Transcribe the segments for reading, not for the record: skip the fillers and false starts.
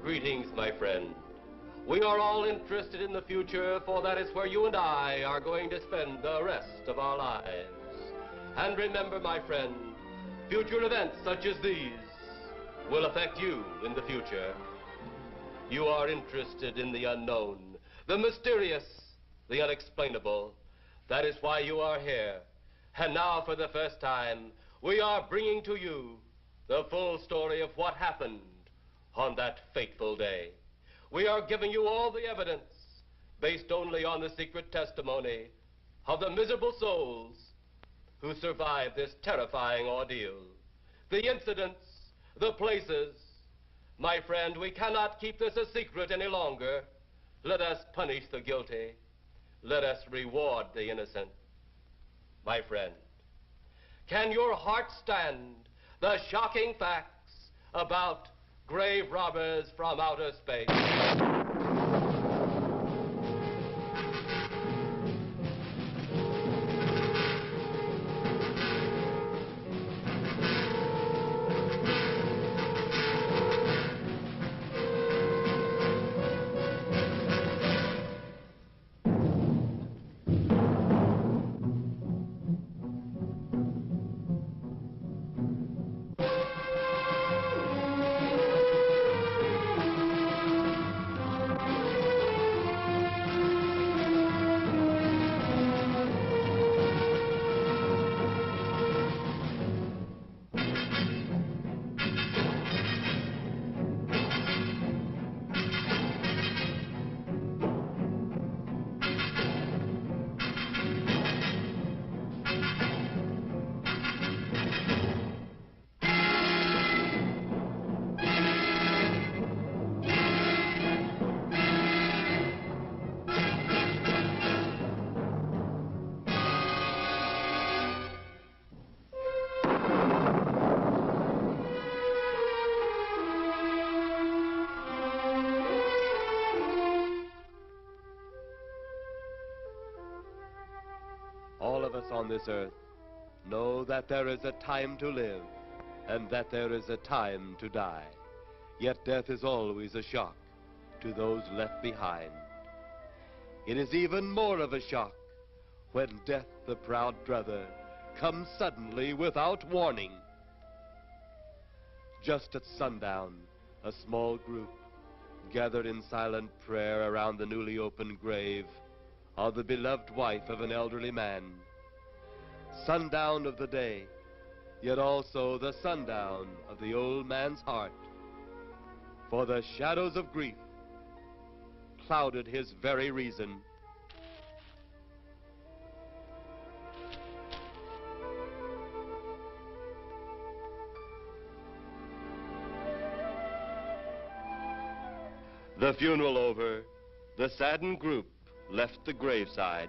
Greetings, my friend. We are all interested in the future, for that is where you and I are going to spend the rest of our lives. And remember, my friend, future events such as these will affect you in the future. You are interested in the unknown, the mysterious, the unexplainable. That is why you are here. And now, for the first time, we are bringing to you the full story of what happened on that fateful day. We are giving you all the evidence based only on the secret testimony of the miserable souls who survived this terrifying ordeal. The incidents, the places. My friend, we cannot keep this a secret any longer. Let us punish the guilty. Let us reward the innocent. My friend, can your heart stand the shocking facts about grave robbers from outer space? All of us on this earth know that there is a time to live and that there is a time to die. Yet death is always a shock to those left behind. It is even more of a shock when death, the proud brother, comes suddenly without warning. Just at sundown, a small group gathered in silent prayer around the newly opened grave of the beloved wife of an elderly man. Sundown of the day, yet also the sundown of the old man's heart. For the shadows of grief clouded his very reason. The funeral over, the saddened group left the graveside.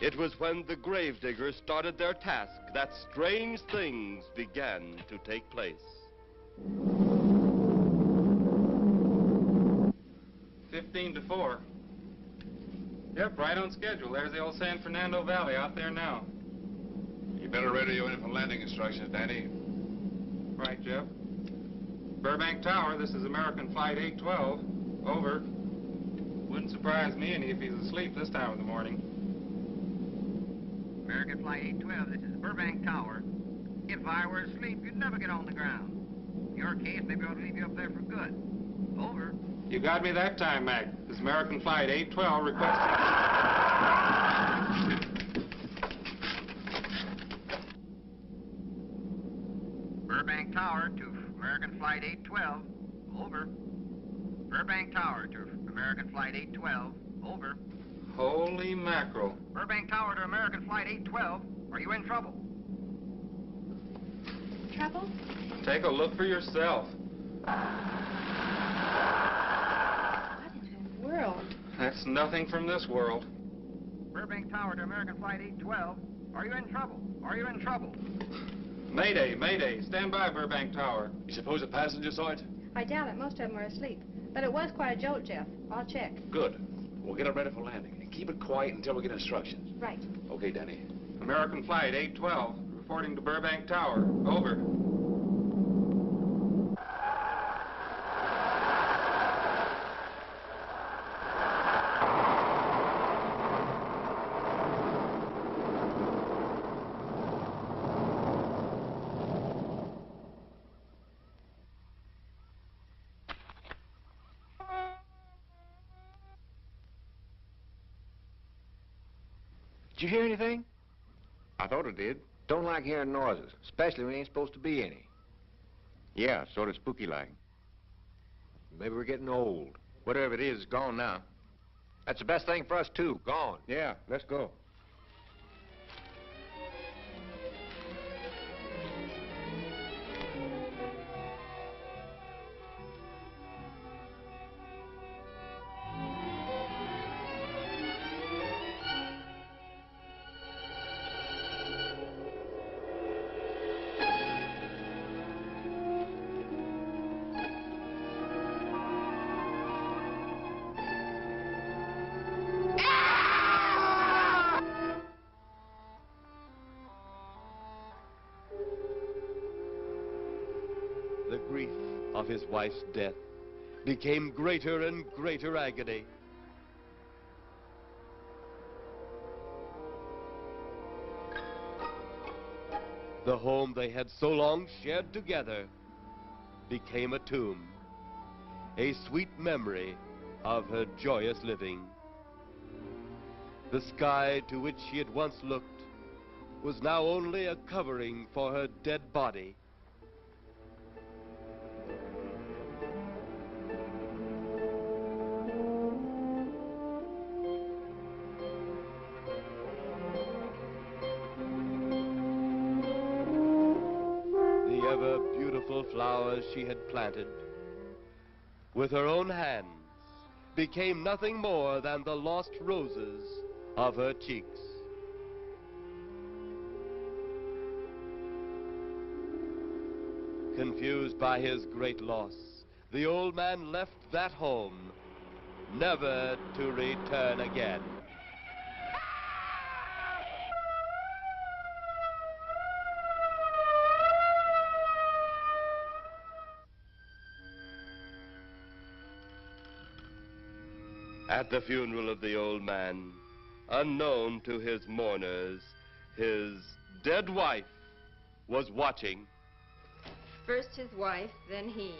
It was when the gravediggers started their task that strange things began to take place. 15-4. Yep, right on schedule. There's the old San Fernando Valley out there now. You better radio in for landing instructions, Danny. Right, Jeff. Burbank Tower, this is American Flight 812. Over. Wouldn't surprise me any if he's asleep this time of the morning. American Flight 812, this is Burbank Tower. If I were asleep, you'd never get on the ground. In your case, maybe I ought to leave you up there for good. Over. You got me that time, Mac. This is American Flight 812 requesting... Burbank Tower to American Flight 812. Over. Burbank Tower to American Flight 812. Over. Holy mackerel. Burbank Tower to American Flight 812. Are you in trouble? Trouble? Take a look for yourself. What in the world? That's nothing from this world. Burbank Tower to American Flight 812. Are you in trouble? Are you in trouble? Mayday, mayday. Stand by, Burbank Tower. You suppose a passenger saw it? I doubt it. Most of them were asleep. But it was quite a jolt, Jeff. I'll check. Good. We'll get it ready for landing. And keep it quiet until we get instructions. Right. Okay, Danny. American Flight 812, reporting to Burbank Tower. Over. Did you hear anything? I thought it did. Don't like hearing noises, especially when there ain't supposed to be any. Yeah, sort of spooky-like. Maybe we're getting old. Whatever it is, it's gone now. That's the best thing for us, too. Gone. Yeah, let's go. The grief of his wife's death became greater and greater agony. The home they had so long shared together became a tomb, a sweet memory of her joyous living. The sky to which she had once looked was now only a covering for her dead body. The ever-beautiful flowers she had planted with her own hands became nothing more than the lost roses of her cheeks. Confused by his great loss, the old man left that home, never to return again. At the funeral of the old man, unknown to his mourners, his dead wife was watching. First his wife, then he.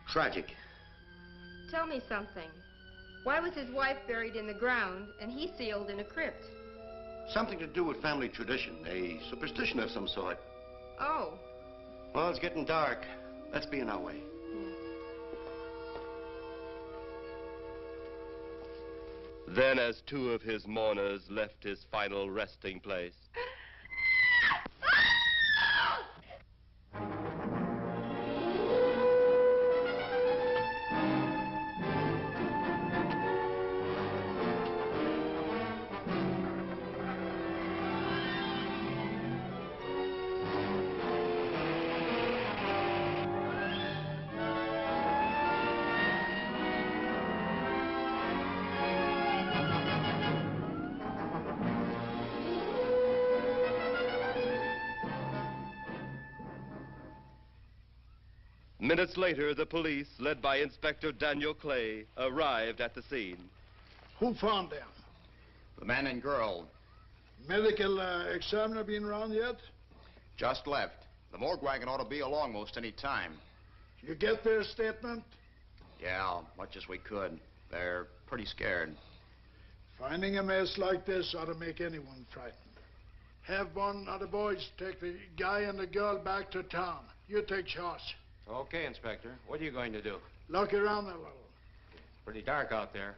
Tragic. Tell me something. Why was his wife buried in the ground and he sealed in a crypt? Something to do with family tradition, a superstition of some sort. Oh. Well, it's getting dark. Let's be on our way. Then, as two of his mourners left his final resting place, minutes later, the police, led by Inspector Daniel Clay, arrived at the scene. Who found them? The man and girl Medical examiner been around yet? just left. The morgue wagon ought to be along most any time. You get their statement? Yeah, much as we could. They're pretty scared. Finding a mess like this ought to make anyone frightened. Have one of the boys take the guy and the girl back to town. You take charge. Okay, Inspector. What are you going to do? Look around a little. pretty dark out there.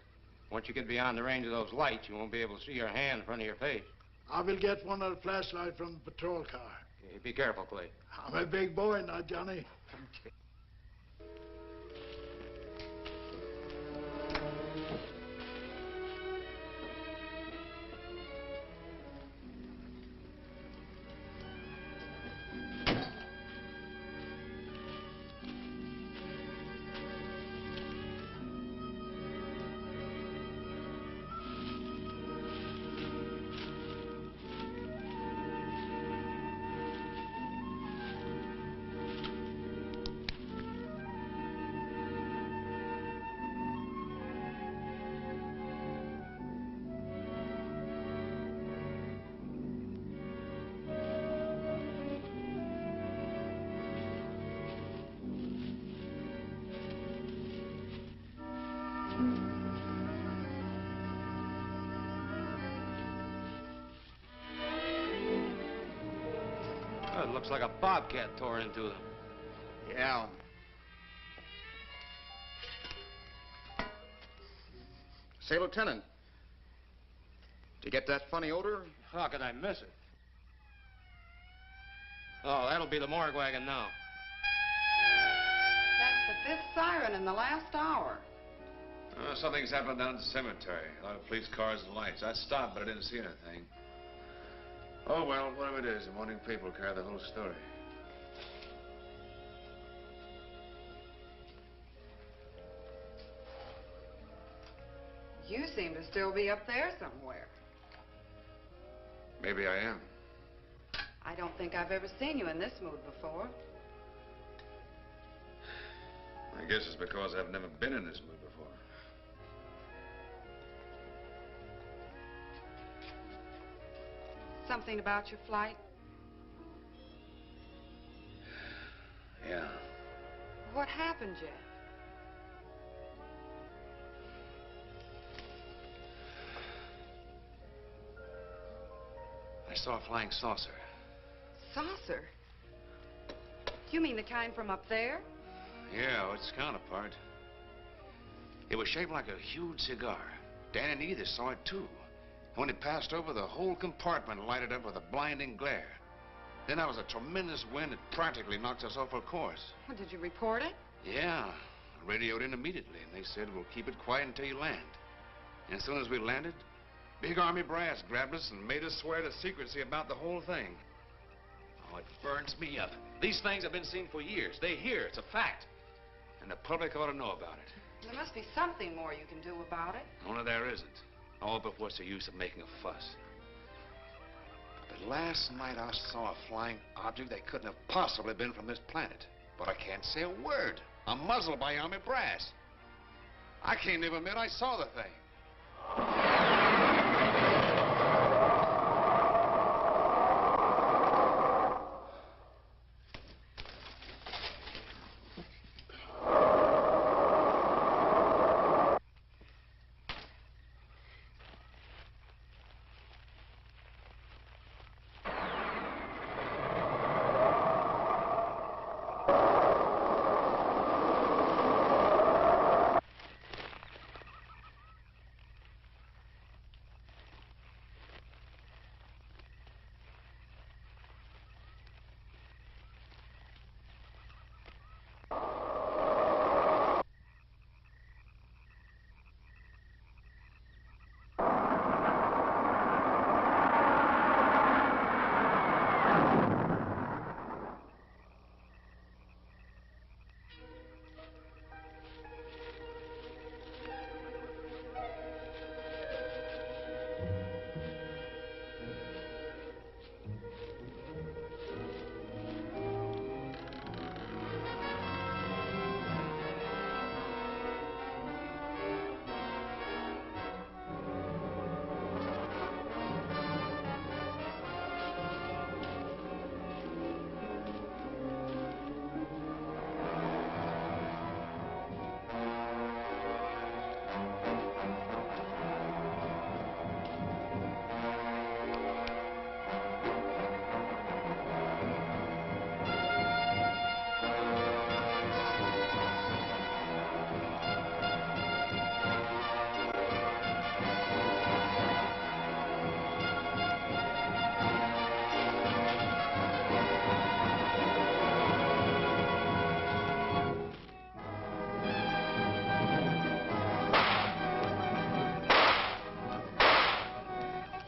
Once you get beyond the range of those lights, you won't be able to see your hand in front of your face. I will get one of the flashlights from the patrol car. Hey, be careful, Clay. I'm a big boy now, Johnny. Oh, it looks like a bobcat tore into them. Yeah. Say, Lieutenant, did you get that funny odor? How could I miss it? Oh, that'll be the morgue wagon now. That's the fifth siren in the last hour. Something's happened down at the cemetery. A lot of police cars and lights. I stopped, but I didn't see anything. Oh, well, whatever it is, the morning people carry the whole story. You seem to still be up there somewhere. Maybe I am. I don't think I've ever seen you in this mood before. I guess it's because I've never been in this mood before. Something about your flight? Yeah. What happened, Jeff? I saw a flying saucer. Saucer? You mean the kind from up there? Yeah, its counterpart. It was shaped like a huge cigar. Dan and Edith saw it, too. When it passed over, the whole compartment lighted up with a blinding glare. Then there was a tremendous wind that practically knocked us off our course. Well, did you report it? Yeah. I radioed in immediately, and they said, we'll keep it quiet until you land. And as soon as we landed, big army brass grabbed us and made us swear to secrecy about the whole thing. Oh, it burns me up. These things have been seen for years. They hear. It's a fact. And the public ought to know about it. There must be something more you can do about it. Only there isn't. Oh, but what's the use of making a fuss? But last night I saw a flying object that couldn't have possibly been from this planet. But I can't say a word. I'm muzzled by army brass. I can't even admit I saw the thing.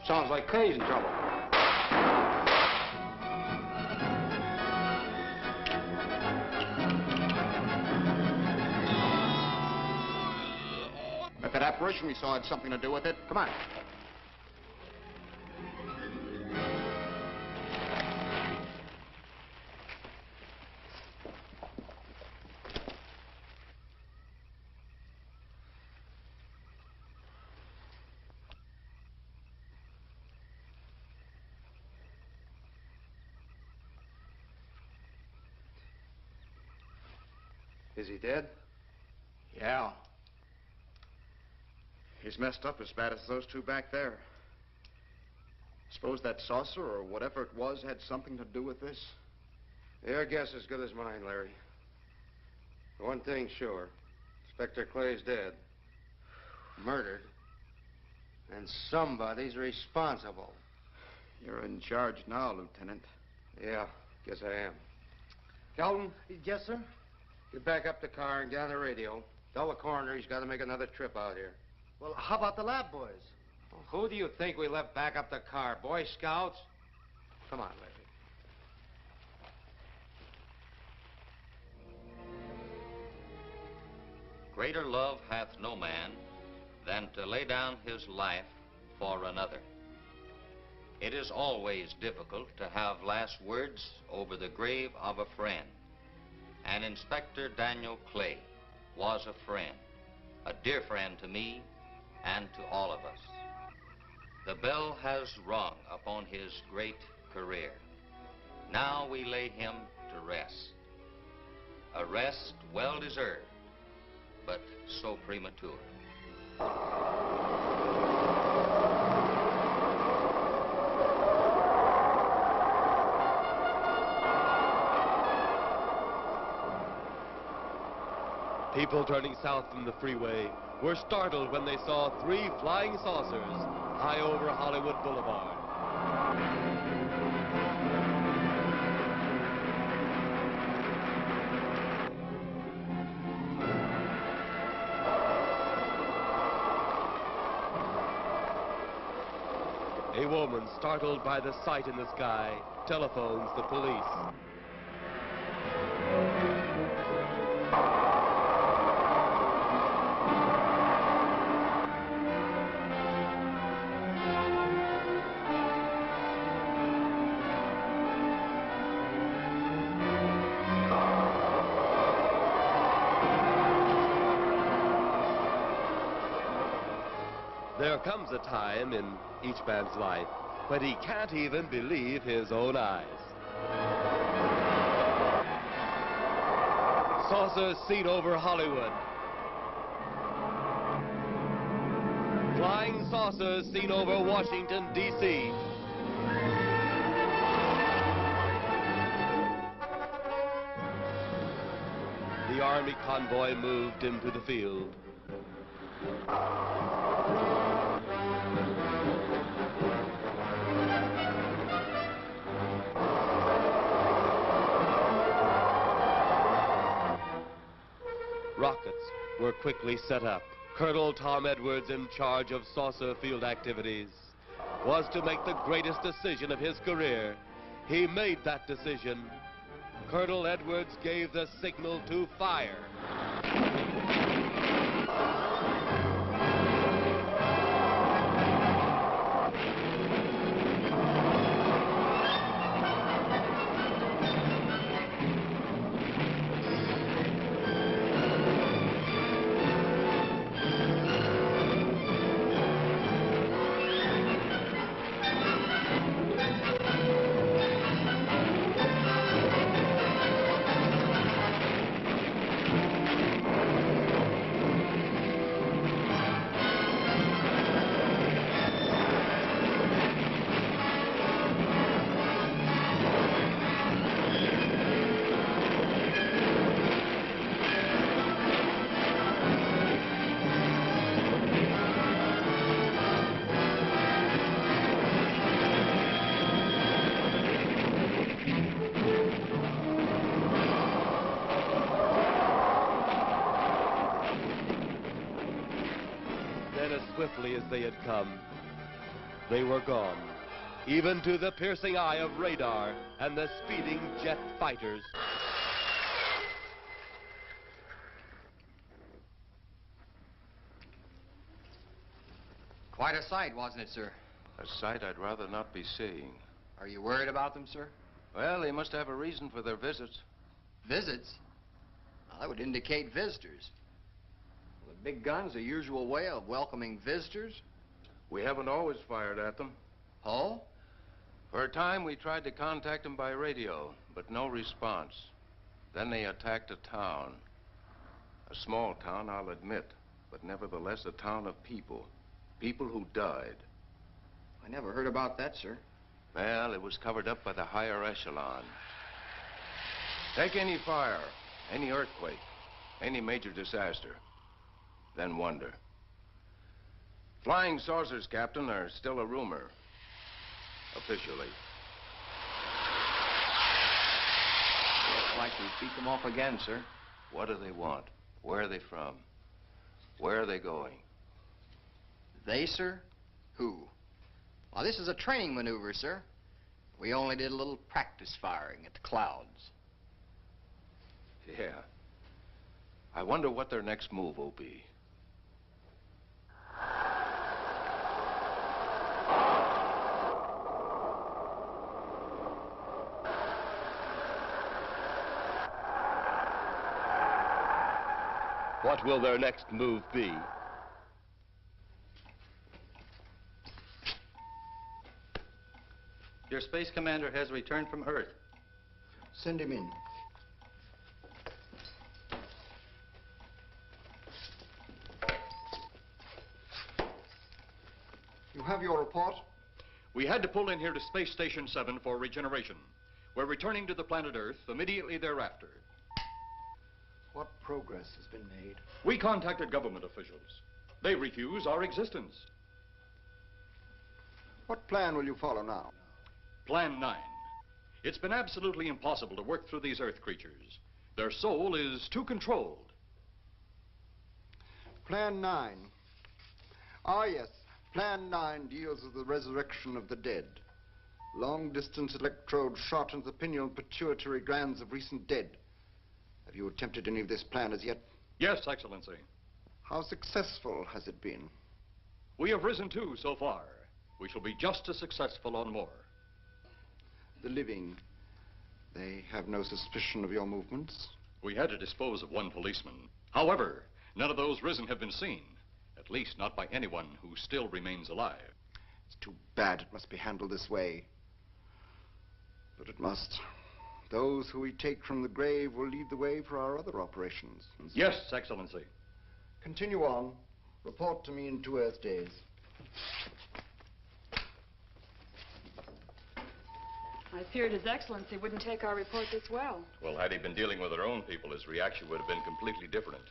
Sounds like Clay's in trouble. If that apparition we saw had something to do with it, come on. Is he dead? Yeah. He's messed up as bad as those two back there. Suppose that saucer or whatever it was had something to do with this? Your guess is as good as mine, Larry. One thing's sure. Inspector Clay's dead. Murdered. And somebody's responsible. You're in charge now, Lieutenant. Yeah, guess I am. Kelton? Yes, sir? Get back up the car and get on the radio. Tell the coroner he's got to make another trip out here. Well, how about the lab boys? Well, who do you think we left back up the car? Boy Scouts? Come on, Larry. Greater love hath no man than to lay down his life for another. It is always difficult to have last words over the grave of a friend. And Inspector Daniel Clay was a friend, a dear friend to me and to all of us. The bell has rung upon his great career. Now we lay him to rest. A rest well deserved, but so premature. People turning south from the freeway were startled when they saw 3 flying saucers high over Hollywood Boulevard. A woman, startled by the sight in the sky, telephones the police. There comes a time in each man's life when he can't even believe his own eyes. Saucers seen over Hollywood. Flying saucers seen over Washington, D.C. The Army convoy moved into the field. Rockets were quickly set up. Colonel Tom Edwards, in charge of saucer field activities, was to make the greatest decision of his career. He made that decision. Colonel Edwards gave the signal to fire. Then, as swiftly as they had come, They were gone, even to the piercing eye of radar and the speeding jet fighters. Quite a sight, wasn't it, sir? A sight I'd rather not be seeing. Are you worried about them, sir? Well, they must have a reason for their visits. Visits? Well, that would indicate visitors. Well, the big gun's the usual way of welcoming visitors. We haven't always fired at them. Oh? For a time, we tried to contact them by radio, but no response. Then they attacked a town. A small town, I'll admit, but nevertheless a town of people. People who died. I never heard about that, sir. Well, it was covered up by the higher echelon. Take any fire, any earthquake, any major disaster, then wonder. Flying saucers, Captain, are still a rumor. Officially. Looks like we beat them off again, sir. What do they want? Where are they from? Where are they going? They, sir? Who? Well, this is a training maneuver, sir. We only did a little practice firing at the clouds. Yeah. I wonder what their next move will be. What will their next move be? Your space commander has returned from Earth. Send him in. You have your report? We had to pull in here to Space Station 7 for regeneration. We're returning to the planet Earth immediately thereafter. What progress has been made? We contacted government officials. They refuse our existence. What plan will you follow now? Plan 9. It's been absolutely impossible to work through these Earth creatures. Their soul is too controlled. Plan 9. Ah, yes. Plan 9 deals with the resurrection of the dead. Long-distance electrode shot into the pineal pituitary glands of recent dead. Have you attempted any of this plan as yet? Yes, Excellency. How successful has it been? We have risen 2 so far. We shall be just as successful on more. The living, they have no suspicion of your movements? We had to dispose of 1 policeman. However, none of those risen have been seen. At least not by anyone who still remains alive. It's too bad it must be handled this way. But it must. Those who we take from the grave will lead the way for our other operations. Yes, Excellency. Continue on. Report to me in 2 Earth days. I feared His Excellency wouldn't take our report this well. Well, had he been dealing with our own people, his reaction would have been completely different.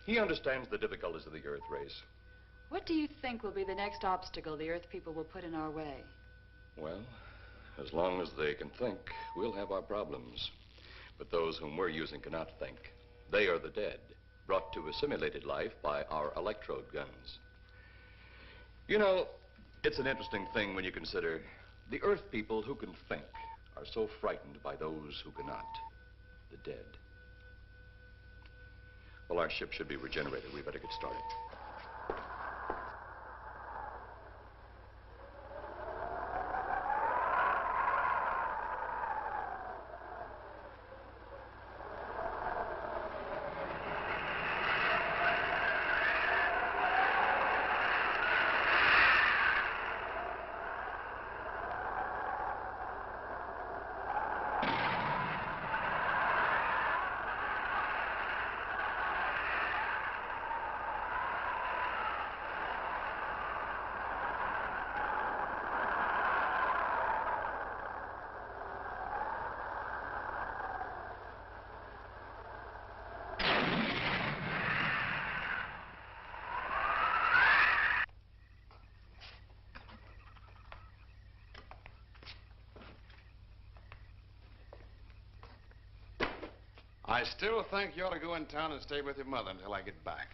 He understands the difficulties of the Earth race. What do you think will be the next obstacle the Earth people will put in our way? Well, as long as they can think, we'll have our problems. But those whom we're using cannot think. They are the dead, brought to a simulated life by our electrode guns. You know, it's an interesting thing when you consider the Earth people who can think are so frightened by those who cannot, the dead. Well, our ship should be regenerated. We better get started. I still think you ought to go in town and stay with your mother until I get back.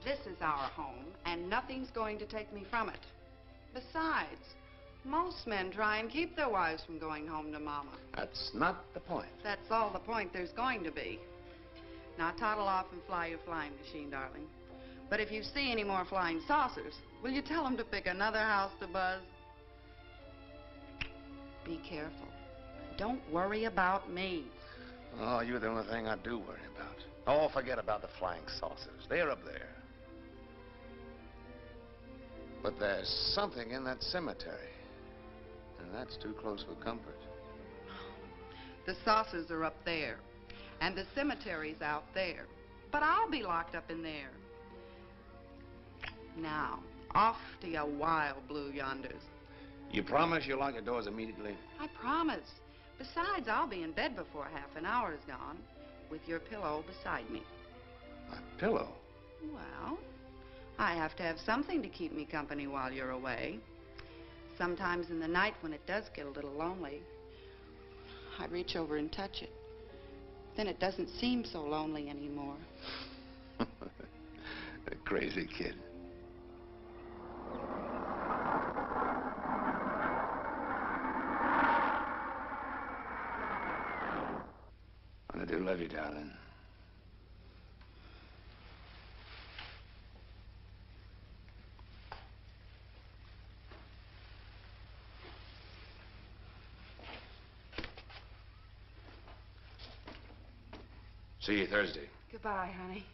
This is our home, and nothing's going to take me from it. Besides, most men try and keep their wives from going home to Mama. That's not the point. That's all the point there's going to be. Now toddle off and fly your flying machine, darling. But if you see any more flying saucers, will you tell them to pick another house to buzz? Be careful. Don't worry about me. Oh, you're the only thing I do worry about. Oh, forget about the flying saucers. They're up there. But there's something in that cemetery. And that's too close for comfort. The saucers are up there, and the cemetery's out there. But I'll be locked up in there. Now, off to your wild blue yonders. You promise you'll lock your doors immediately? I promise. Besides, I'll be in bed before half an hour is gone, with your pillow beside me. My pillow? Well, I have to have something to keep me company while you're away. Sometimes in the night when it does get a little lonely, I reach over and touch it. Then it doesn't seem so lonely anymore. A crazy kid. I do love you, darling. See you Thursday. Goodbye, honey.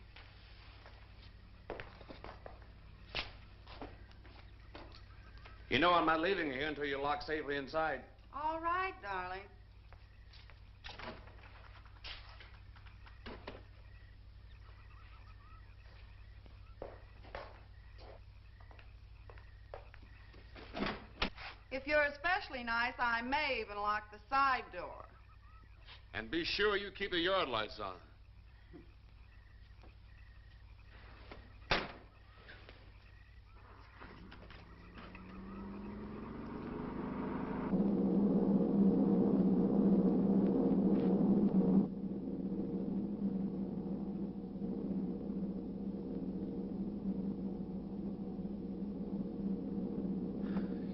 You know I'm not leaving you here until you're locked safely inside. All right, darling. If you're especially nice, I may even lock the side door. And be sure you keep the yard lights on.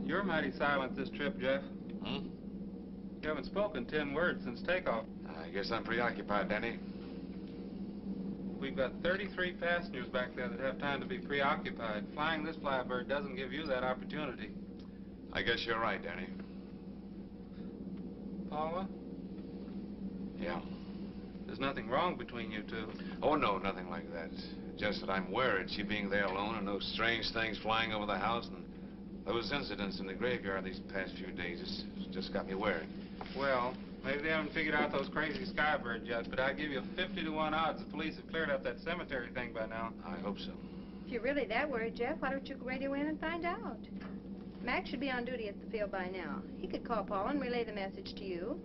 You're mighty silent this trip, Jeff. Hmm? You haven't spoken 10 words since takeoff. I guess I'm preoccupied, Danny. We've got 33 passengers back there that have time to be preoccupied. Flying this flybird doesn't give you that opportunity. I guess you're right, Danny. Paula? Yeah. There's nothing wrong between you two. Oh, no, nothing like that. Just that I'm worried, she being there alone and those strange things flying over the house and those incidents in the graveyard these past few days. It's just got me worried. Well, maybe they haven't figured out those crazy skybirds yet, but I give you 50 to 1 odds the police have cleared up that cemetery thing by now. I hope so. If you're really that worried, Jeff, why don't you radio in and find out? Max should be on duty at the field by now. He could call Paul and relay the message to you.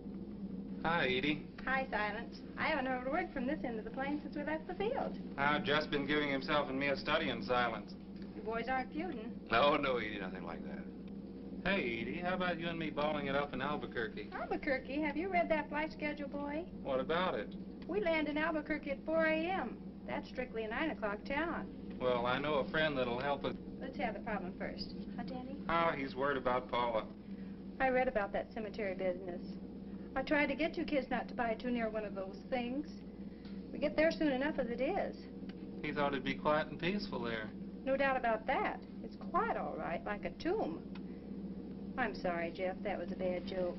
Hi, Edie. Hi, Silence. I haven't heard a word from this end of the plane since we left the field. I've just been giving himself and me a study in silence. You boys aren't feuding. No, Edie, nothing like that. Hey, Edie, how about you and me balling it up in Albuquerque? Albuquerque? Have you read that flight schedule, boy? What about it? We land in Albuquerque at 4 a.m. That's strictly a 9 o'clock town. Well, I know a friend that'll help us. Let's have the problem first. Huh, Danny? Oh, he's worried about Paula. I read about that cemetery business. I tried to get you kids not to buy too near one of those things. We get there soon enough as it is. He thought it'd be quiet and peaceful there. No doubt about that. It's quite all right, like a tomb. I'm sorry, Jeff. That was a bad joke.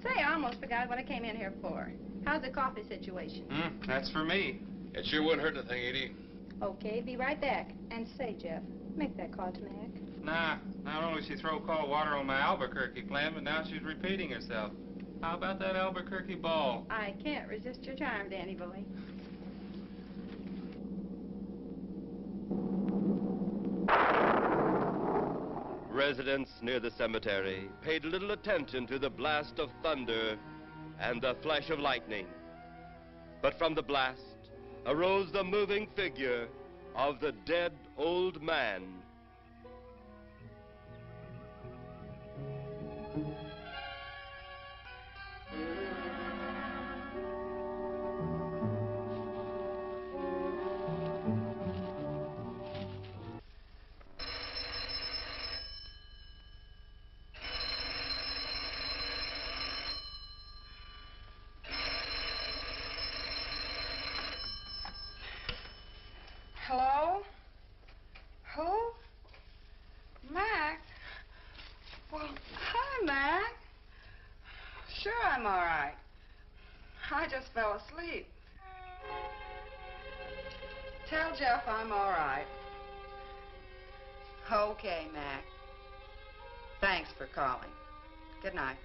Say, I almost forgot what I came in here for. How's the coffee situation? That's for me. It sure wouldn't hurt the thing, Edie. Okay, be right back. And say, Jeff, make that call to Mac. Nah, not only she throw cold water on my Albuquerque plan, but now she's repeating herself. How about that Albuquerque ball? I can't resist your charm, Danny boy. Residents near the cemetery paid little attention to the blast of thunder and the flash of lightning. But from the blast arose the moving figure of the dead old man. all right. I just fell asleep. Tell Jeff I'm all right. Okay, Mac. Thanks for calling. Good night.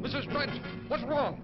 Mrs. Trent, what's wrong?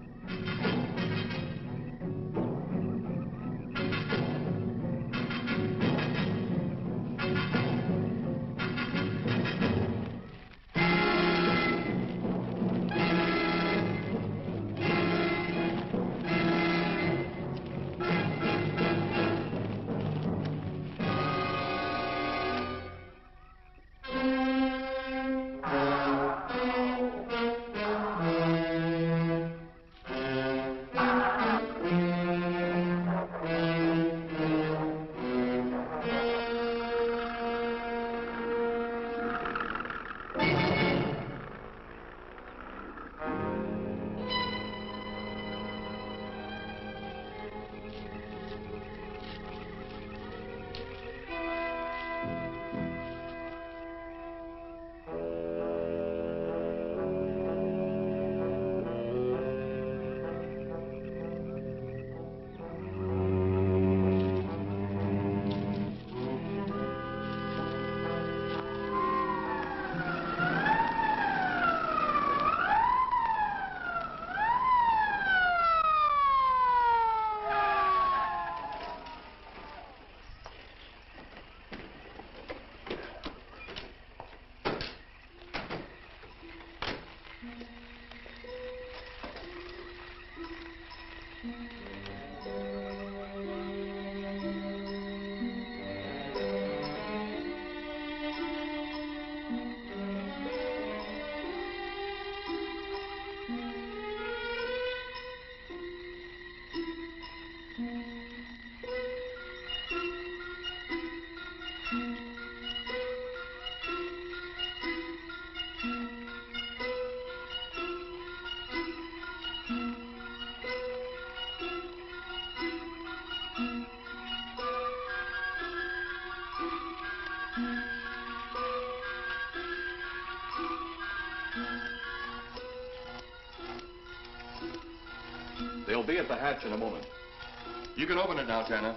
He'll be at the hatch in a moment. You can open it now, Tanner.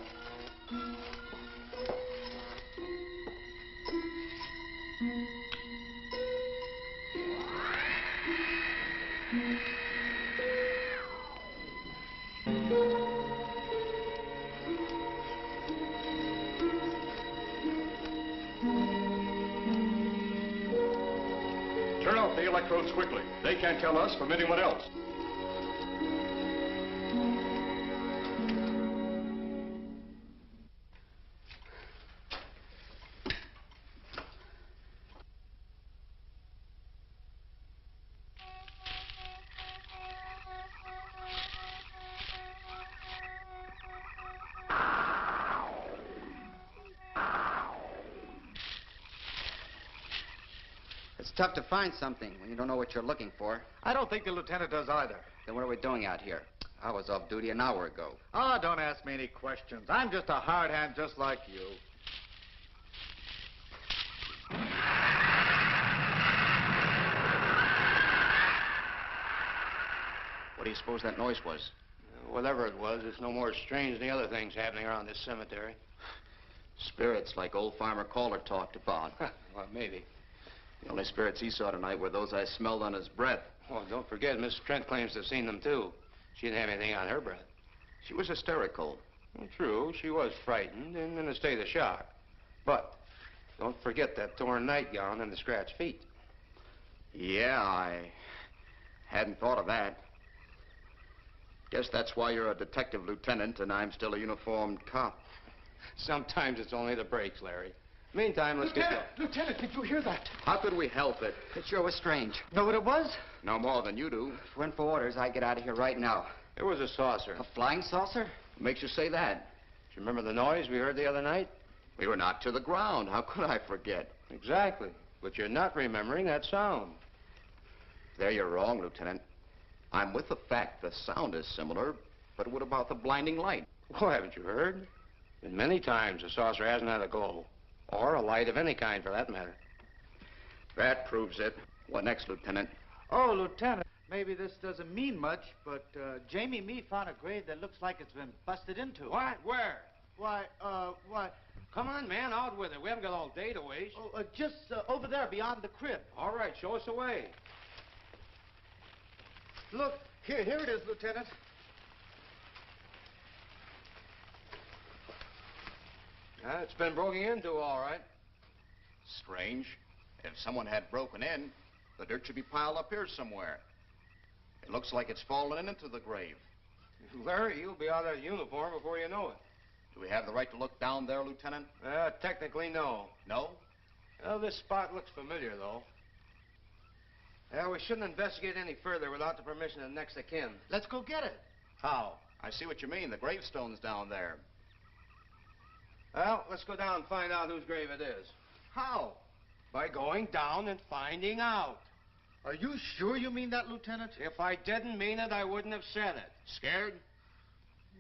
Turn off the electrodes quickly. They can't tell us from anyone else. It's tough to find something when you don't know what you're looking for. I don't think the lieutenant does either. Then what are we doing out here? I was off duty an hour ago. Ah, don't ask me any questions. I'm just a hard hand just like you. What do you suppose that noise was? Whatever it was, it's no more strange than the other things happening around this cemetery. Spirits like old Farmer Caller talked about. Well, maybe. The only spirits he saw tonight were those I smelled on his breath. Well, don't forget, Miss Trent claims to have seen them, too. She didn't have anything on her breath. She was hysterical. Well, true, she was frightened and in a state of shock. But don't forget that torn nightgown and the scratched feet. Yeah, I hadn't thought of that. Guess that's why you're a detective lieutenant and I'm still a uniformed cop. Sometimes it's only the breaks, Larry. Meantime, let's Lieutenant, did you hear that? How could we help it? It sure was strange. Know what it was? No more than you do. If it went for orders, I'd get out of here right now. It was a saucer. A flying saucer? What makes you say that? Do you remember the noise we heard the other night? We were knocked to the ground. How could I forget? Exactly. But you're not remembering that sound. There you're wrong, Lieutenant. I'm with the fact the sound is similar, but what about the blinding light? Well, haven't you heard? Been many times the saucer hasn't had a glow. Or a light of any kind, for that matter. That proves it. What next, Lieutenant? Oh, Lieutenant, maybe this doesn't mean much, but Jamie Meade found a grave that looks like it's been busted into. What? Where? Why, Come on, man, out with it. We haven't got all day to waste. Oh, just over there beyond the crib. All right, show us the way. Look, here it is, Lieutenant. It's been broken into, all right. Strange. If someone had broken in, the dirt should be piled up here somewhere. It looks like it's fallen into the grave. Larry, you'll be out of uniform before you know it. Do we have the right to look down there, Lieutenant? Technically, no. No? Well, this spot looks familiar, though. Yeah, we shouldn't investigate any further without the permission of next of kin. Let's go get it. How? I see what you mean. The gravestone's down there. Well, let's go down and find out whose grave it is. How? By going down and finding out. Are you sure you mean that, Lieutenant? If I didn't mean it, I wouldn't have said it. Scared?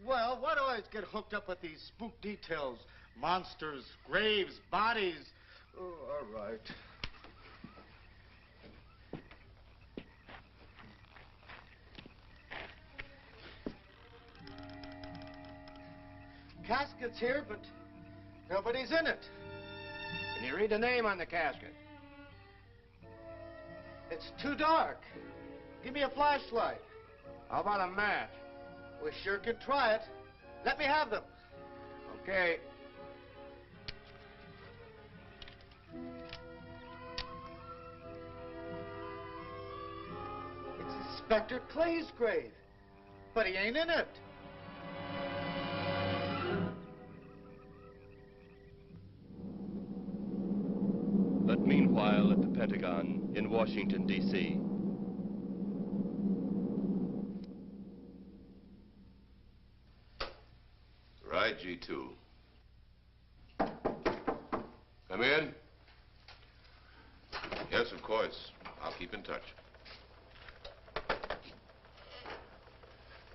Well, why do I always get hooked up with these spook details? Monsters, graves, bodies. Oh, all right. Casket's here, but nobody's in it. Can you read the name on the casket? It's too dark. Give me a flashlight. How about a match? We sure could try it. Let me have them. Okay. It's Inspector Clay's grave, but he ain't in it. But meanwhile, at the Pentagon in Washington, D.C., Right, G2. Come in. Yes, of course. I'll keep in touch.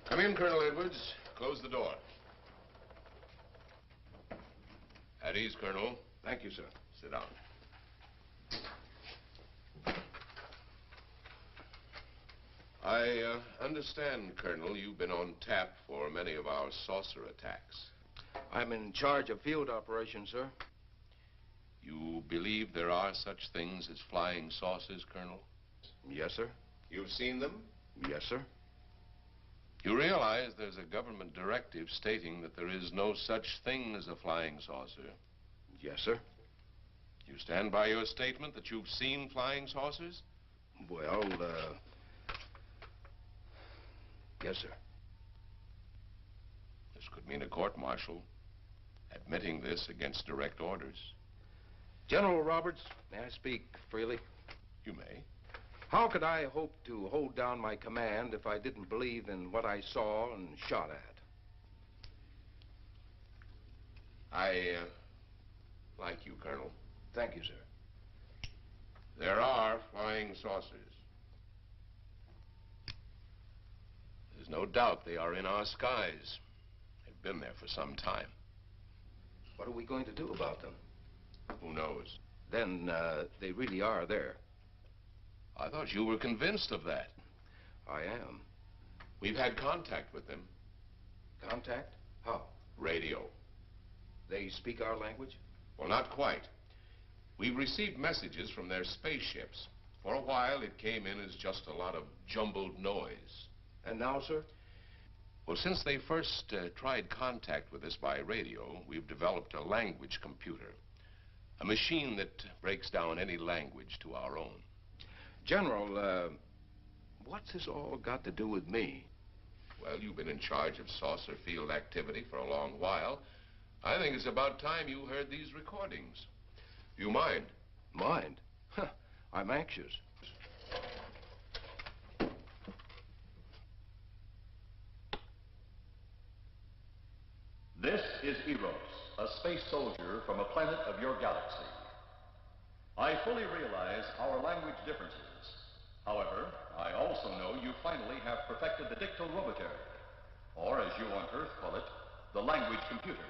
Come in, Colonel Edwards. Close the door. At ease, Colonel. Thank you, sir. Sit down. I I understand, Colonel, you've been on tap for many of our saucer attacks. I'm in charge of field operations, sir. You believe there are such things as flying saucers, Colonel? Yes, sir. You've seen them? Yes, sir. You realize there's a government directive stating that there is no such thing as a flying saucer? Yes, sir. You stand by your statement that you've seen flying saucers? Well, yes, sir. This could mean a court-martial, admitting this against direct orders. General Roberts, may I speak freely? You may. How could I hope to hold down my command if I didn't believe in what I saw and shot at? I like you, Colonel. Thank you, sir. There are flying saucers. There's no doubt they are in our skies. They've been there for some time. What are we going to do about them? Who knows? Then, they really are there. I thought you were convinced of that. I am. We've had contact with them. Contact? How? Radio. They speak our language? Well, not quite. We've received messages from their spaceships. For a while, it came in as just a lot of jumbled noise. And now, sir? Well, since they first tried contact with us by radio, we've developed a language computer. A machine that breaks down any language to our own. General, what's this all got to do with me? Well, you've been in charge of saucer field activity for a long while. I think it's about time you heard these recordings. Do you mind? Mind? Huh, I'm anxious. This is Eros, a space soldier from a planet of your galaxy. I fully realize our language differences. However, I also know you finally have perfected the dictorobotery, or as you on Earth call it, the language computer.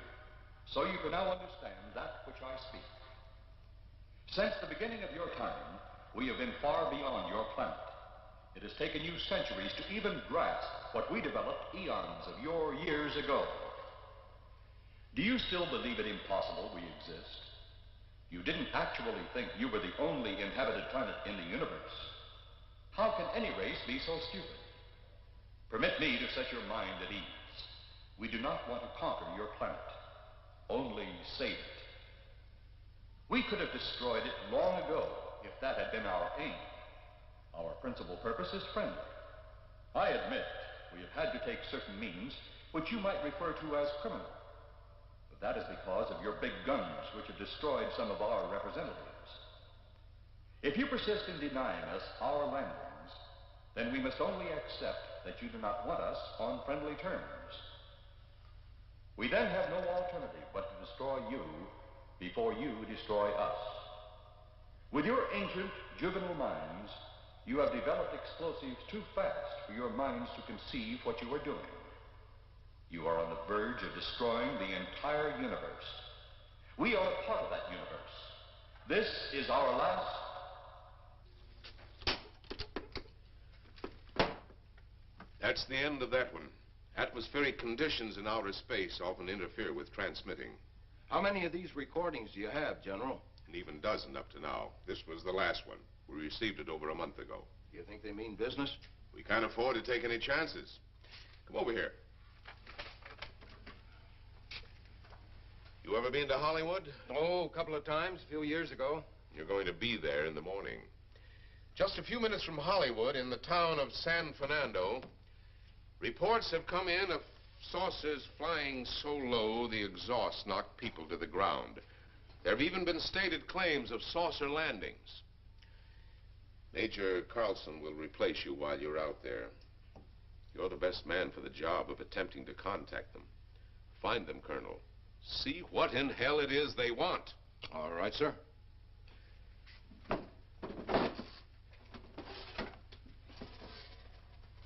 So you can now understand that which I speak. Since the beginning of your time, we have been far beyond your planet. It has taken you centuries to even grasp what we developed eons of your years ago. Do you still believe it impossible we exist? You didn't actually think you were the only inhabited planet in the universe. How can any race be so stupid? Permit me to set your mind at ease. We do not want to conquer your planet, only save it. We could have destroyed it long ago if that had been our aim. Our principal purpose is friendly. I admit we have had to take certain means which you might refer to as criminal. But that is because of your big guns which have destroyed some of our representatives. If you persist in denying us our landings, then we must only accept that you do not want us on friendly terms. We then have no alternative but to destroy you before you destroy us. With your ancient, juvenile minds, you have developed explosives too fast for your minds to conceive what you are doing. You are on the verge of destroying the entire universe. We are a part of that universe. This is our last... That's the end of that one. Atmospheric conditions in outer space often interfere with transmitting. How many of these recordings do you have, General? An even dozen up to now. This was the last one. We received it over a month ago. You think they mean business? We can't afford to take any chances. Come over here. You ever been to Hollywood? Oh, a couple of times, a few years ago. You're going to be there in the morning. Just a few minutes from Hollywood, in the town of San Fernando, reports have come in of saucers flying so low the exhaust knocked people to the ground. There have even been stated claims of saucer landings. Major Carlson will replace you while you're out there. You're the best man for the job of attempting to contact them. Find them, Colonel. See what in hell it is they want. All right, sir.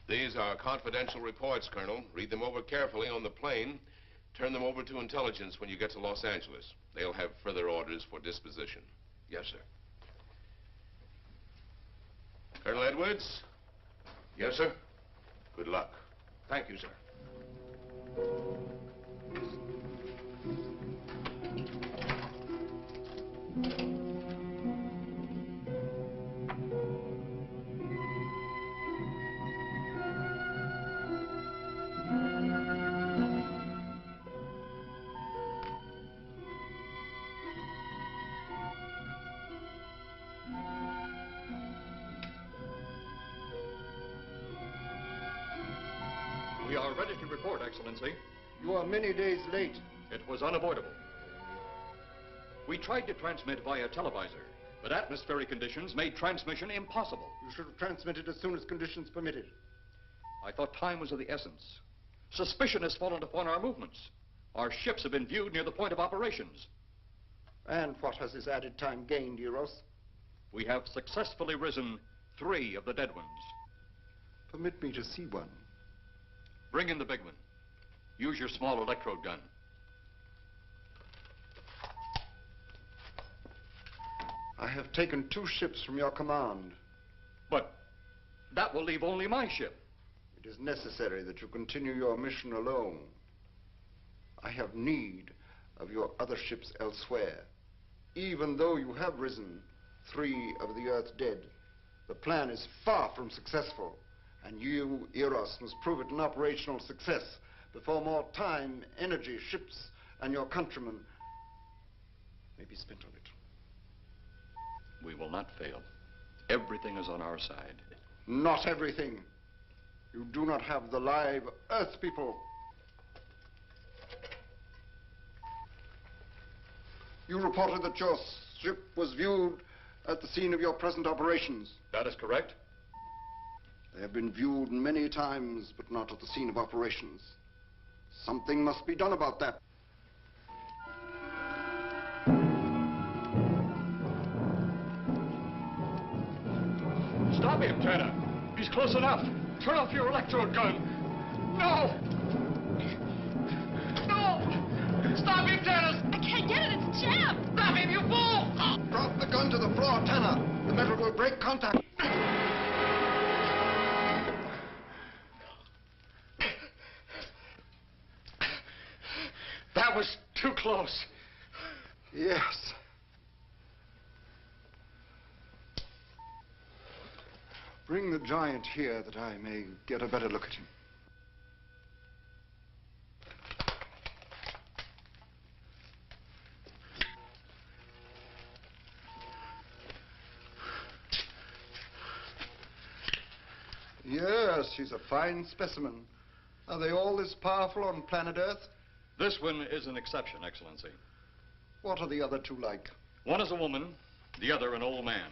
These are confidential reports, Colonel. Read them over carefully on the plane. Turn them over to intelligence when you get to Los Angeles. They'll have further orders for disposition. Yes, sir. Colonel Edwards? Yes, sir. Good luck. Thank you, sir. We are ready to report, Excellency. You are many days late. It was unavoidable. We tried to transmit via televisor, but atmospheric conditions made transmission impossible. You should have transmitted as soon as conditions permitted. I thought time was of the essence. Suspicion has fallen upon our movements. Our ships have been viewed near the point of operations. And what has this added time gained, Eros? We have successfully risen 3 of the dead ones. Permit me to see one. Bring in the big one. Use your small electrode gun. I have taken 2 ships from your command. But that will leave only my ship. It is necessary that you continue your mission alone. I have need of your other ships elsewhere. Even though you have risen 3 of the Earth's dead, the plan is far from successful. And you, Eros, must prove it an operational success before more time, energy, ships, and your countrymen may be spent on it. We will not fail. Everything is on our side. Not everything. You do not have the live Earth people. You reported that your ship was viewed at the scene of your present operations. That is correct. They have been viewed many times, but not at the scene of operations. Something must be done about that. Stop him, Tanner. He's close enough. Turn off your electrode gun. No! No! Stop him, Tanner! I can't get it. It's jammed. Stop him, you fool! Drop the gun to the floor, Tanner. The metal will break contact. That was too close. Yes. Bring the giant here that I may get a better look at him. Yes, he's a fine specimen. Are they all this powerful on planet Earth? This one is an exception, Excellency. What are the other 2 like? One is a woman, the other an old man.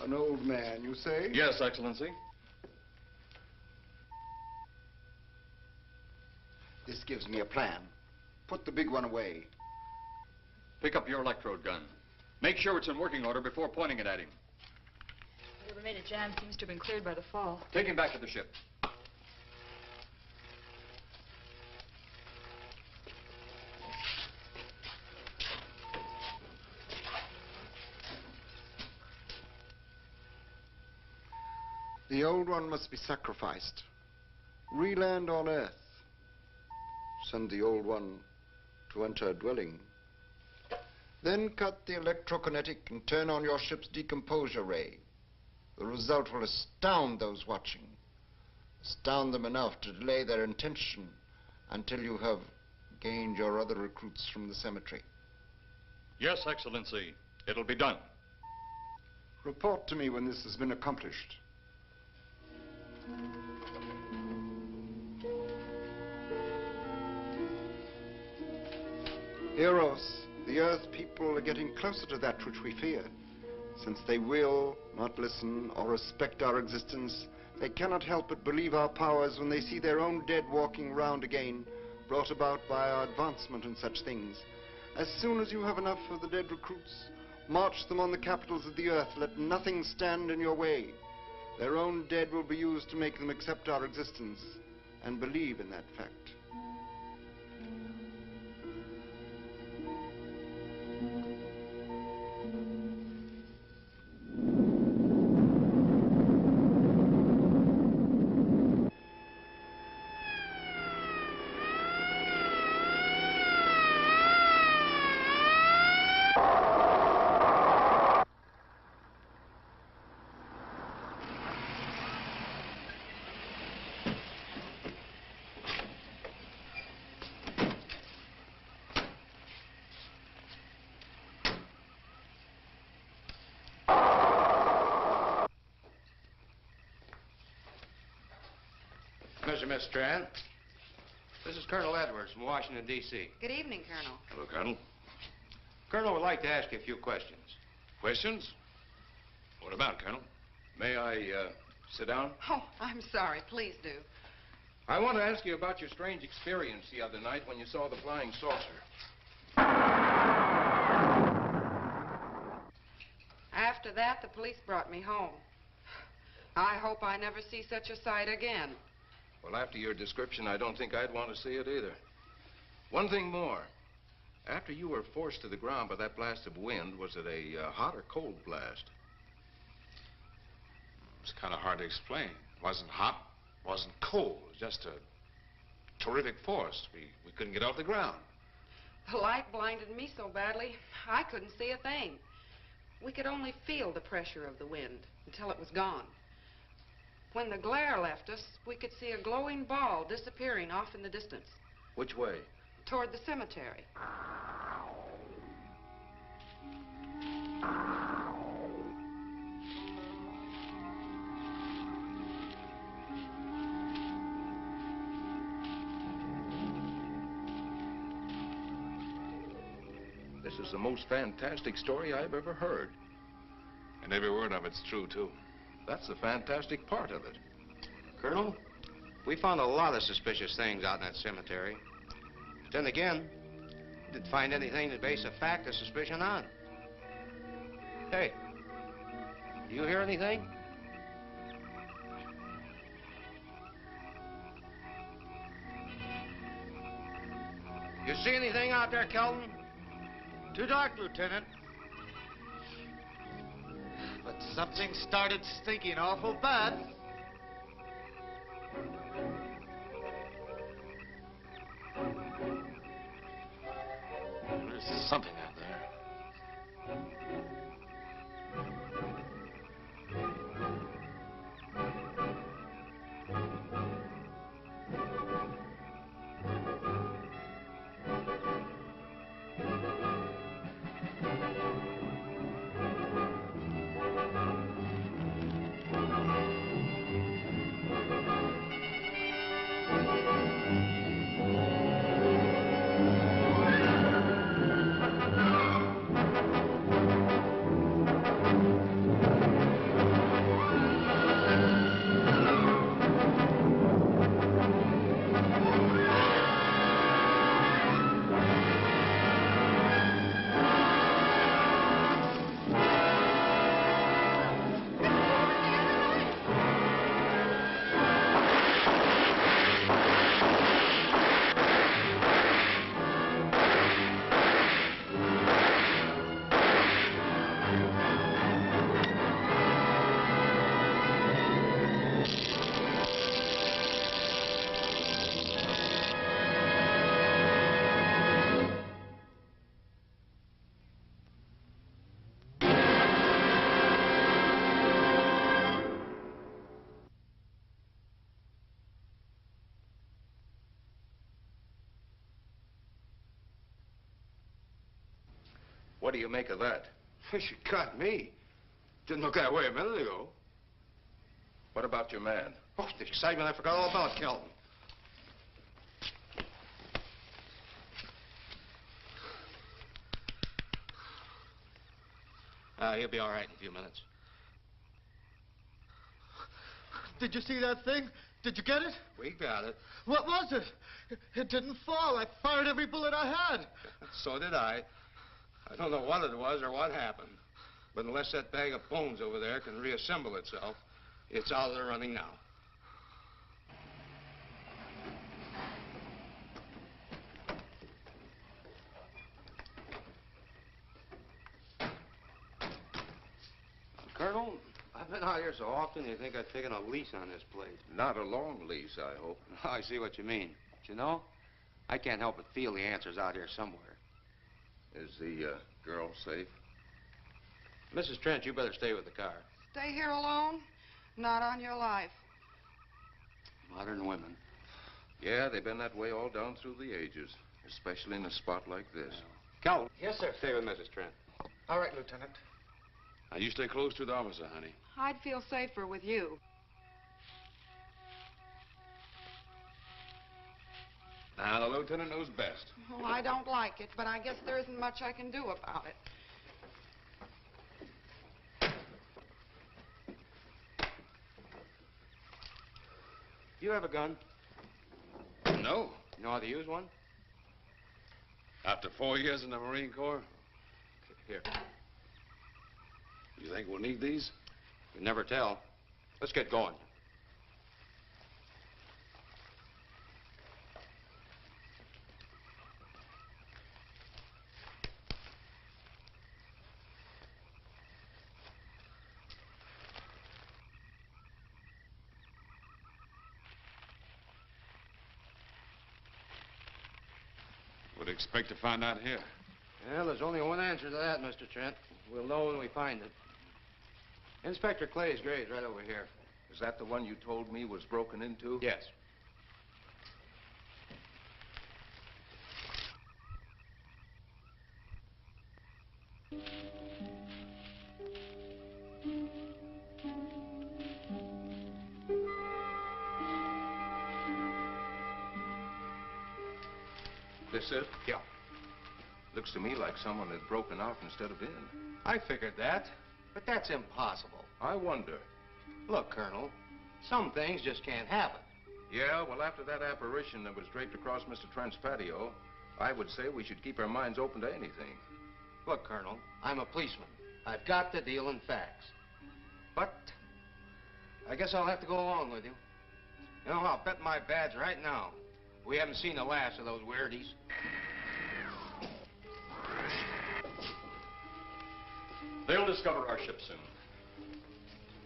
An old man, you say? Yes, Excellency. This gives me a plan. Put the big one away. Pick up your electrode gun. Make sure it's in working order before pointing it at him. Whatever made it jam seems to have been cleared by the fall. Take him back to the ship. The old one must be sacrificed. Re-land on Earth. Send the old one to enter a dwelling. Then cut the electrokinetic and turn on your ship's decomposure ray. The result will astound those watching. Astound them enough to delay their intention until you have gained your other recruits from the cemetery. Yes, Excellency. It'll be done. Report to me when this has been accomplished. Eros, the Earth people are getting closer to that which we fear. Since they will not listen or respect our existence, they cannot help but believe our powers when they see their own dead walking round again, brought about by our advancement and such things. As soon as you have enough of the dead recruits, march them on the capitals of the Earth. Let nothing stand in your way. Their own dead will be used to make them accept our existence and believe in that fact. pleasure, Miss Trent. This is Colonel Edwards from Washington, D.C. Good evening, Colonel. Hello, Colonel. Colonel would like to ask you a few questions. Questions? What about, Colonel? May I, sit down? Oh, I'm sorry. Please do. I want to ask you about your strange experience the other night when you saw the flying saucer. After that, the police brought me home. I hope I never see such a sight again. Well, after your description, I don't think I'd want to see it either. One thing more. After you were forced to the ground by that blast of wind, was it a hot or cold blast? It's kind of hard to explain. It wasn't hot, wasn't cold. It was just a terrific force. We couldn't get off the ground. The light blinded me so badly, I couldn't see a thing. We could only feel the pressure of the wind until it was gone. When the glare left us, we could see a glowing ball disappearing off in the distance. Which way? Toward the cemetery. This is the most fantastic story I've ever heard. And every word of it's true, too. That's the fantastic part of it. Colonel, we found a lot of suspicious things out in that cemetery. But then again, didn't find anything to base a fact or suspicion on. Hey, do you hear anything? You see anything out there, Kelton? Too dark, Lieutenant. But something started stinking awful bad. There's something out there. What do you make of that? You got me. Didn't look that way a minute ago. What about your man? Oh, the excitement, I forgot all about Kelton. He'll be all right in a few minutes. Did you see that thing? Did you get it? We got it. What was it? It didn't fall. I fired every bullet I had. So did I. I don't know what it was or what happened. But unless that bag of bones over there can reassemble itself, it's out of the running now. Colonel, I've been out here so often, you think I've taken a lease on this place. Not a long lease, I hope. I see what you mean. But you know, I can't help but feel the answer's out here somewhere. Is the girl safe? Mrs. Trent, you better stay with the car. Stay here alone? Not on your life. Modern women. Yeah, they've been that way all down through the ages, especially in a spot like this. Calvin. Yes, sir. Stay with Mrs. Trent. All right, Lieutenant. Now, you stay close to the officer, honey. I'd feel safer with you. Now, the lieutenant knows best. Oh, I don't like it, but I guess there isn't much I can do about it. You have a gun? No. You know how to use one? After 4 years in the Marine Corps? Here. You think we'll need these? You never tell. Let's get going. Would expect to find out here. Well, there's only one answer to that, Mr. Trent. We'll know when we find it. Inspector Clay's grave's right over here. Is that the one you told me was broken into? Yes. This it? Yeah. Looks to me like someone had broken out instead of in. I figured that, but that's impossible. I wonder. Look, Colonel, some things just can't happen. Yeah, well, after that apparition that was draped across Mr. Trent's patio, I would say we should keep our minds open to anything. Look, Colonel, I'm a policeman. I've got to deal in facts. But I guess I'll have to go along with you. You know, I'll bet my badge right now we haven't seen the last of those weirdies. They'll discover our ship soon.